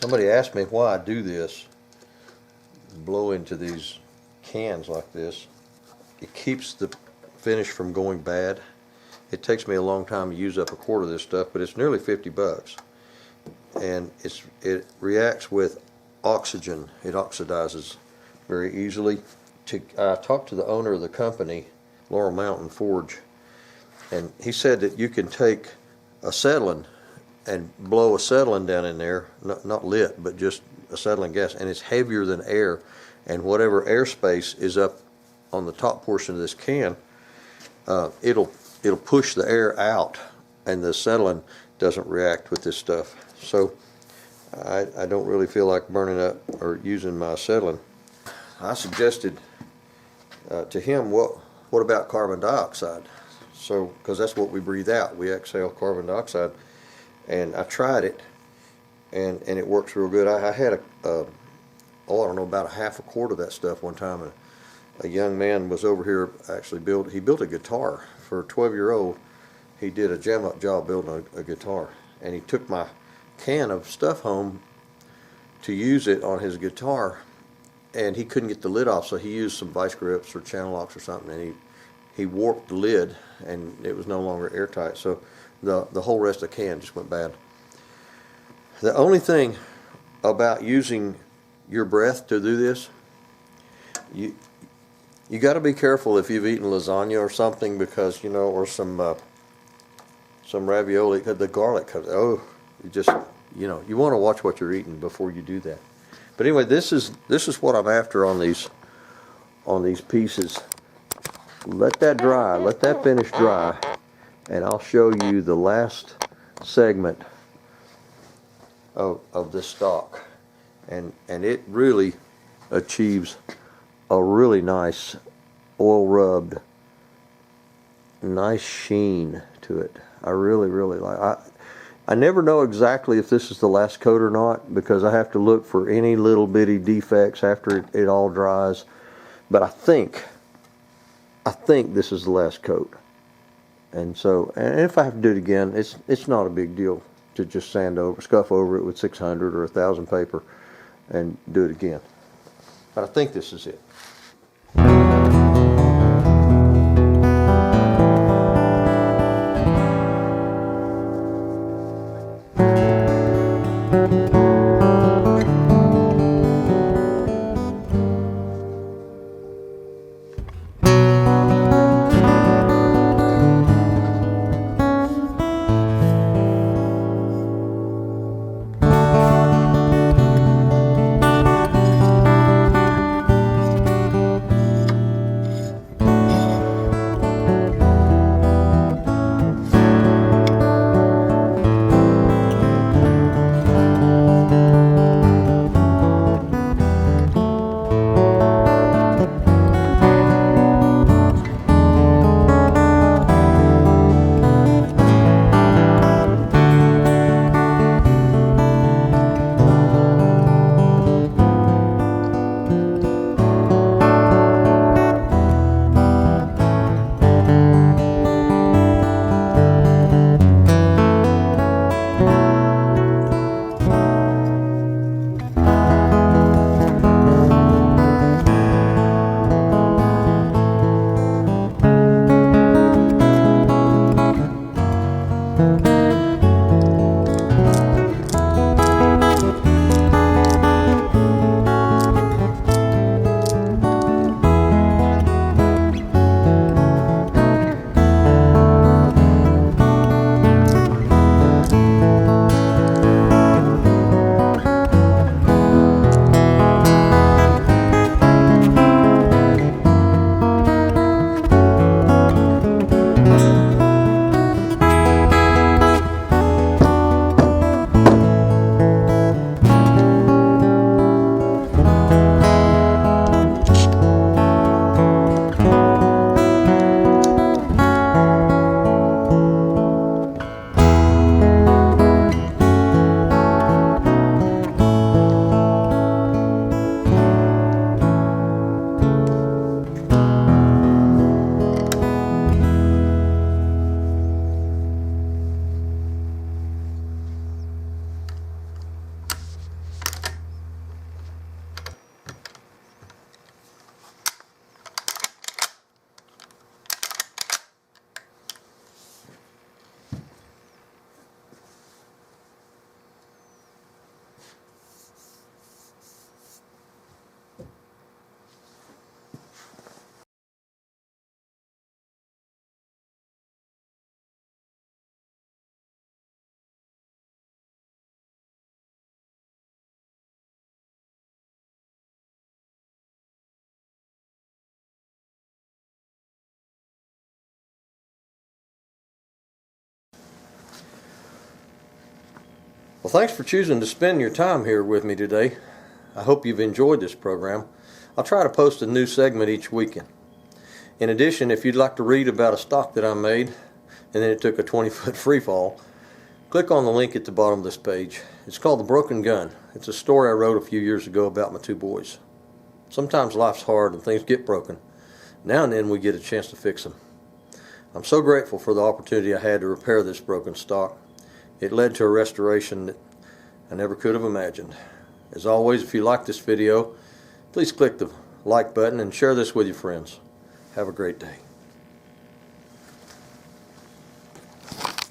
Somebody asked me why I do this, blow into these cans like this. It keeps the finish from going bad. It takes me a long time to use up a quart of this stuff, but it's nearly 50 bucks. And it reacts with oxygen. It oxidizes very easily. I talked to the owner of the company, Laurel Mountain Forge, and he said that you can take acetylene and blow acetylene down in there, not lit, but just acetylene gas, and it's heavier than air, and whatever airspace is up on the top portion of this can, it'll push the air out, and the acetylene doesn't react with this stuff. So I don't really feel like burning up or using my acetylene. I suggested to him, what about carbon dioxide? So, because that's what we breathe out, we exhale carbon dioxide. And I tried it, and it works real good. I had I don't know, about a half a quart of that stuff one time, and a young man was over here, actually built a guitar for a 12-year-old. He did a jam-up job building a guitar, and he took my can of stuff home to use it on his guitar, and he couldn't get the lid off, so he used some vice grips or channel locks or something, and he warped the lid, and it was no longer airtight, so the whole rest of the can just went bad. The only thing about using your breath to do this, you got to be careful if you've eaten lasagna or something, because or some ravioli, the garlic comes. Oh, you want to watch what you're eating before you do that. But anyway, this is what I'm after on these pieces. Let that dry, let that finish dry, and I'll show you the last segment of this stock, and it really achieves a really nice oil rubbed, nice sheen to it. I really like. I never know exactly if this is the last coat or not, because I have to look for any little bitty defects after it all dries. But I think this is the last coat. And so, and if I have to do it again, it's not a big deal to just scuff over it with 600 or 1000 paper and do it again. But I think this is it. Well, thanks for choosing to spend your time here with me today. I hope you've enjoyed this program. I'll try to post a new segment each weekend. In addition, if you'd like to read about a stock that I made and then it took a 20-foot free fall, click on the link at the bottom of this page. It's called The Broken Gun. It's a story I wrote a few years ago about my two boys. Sometimes life's hard and things get broken. Now and then we get a chance to fix them. I'm so grateful for the opportunity I had to repair this broken stock. It led to a restoration that I never could have imagined. As always, if you like this video, please click the like button and share this with your friends. Have a great day.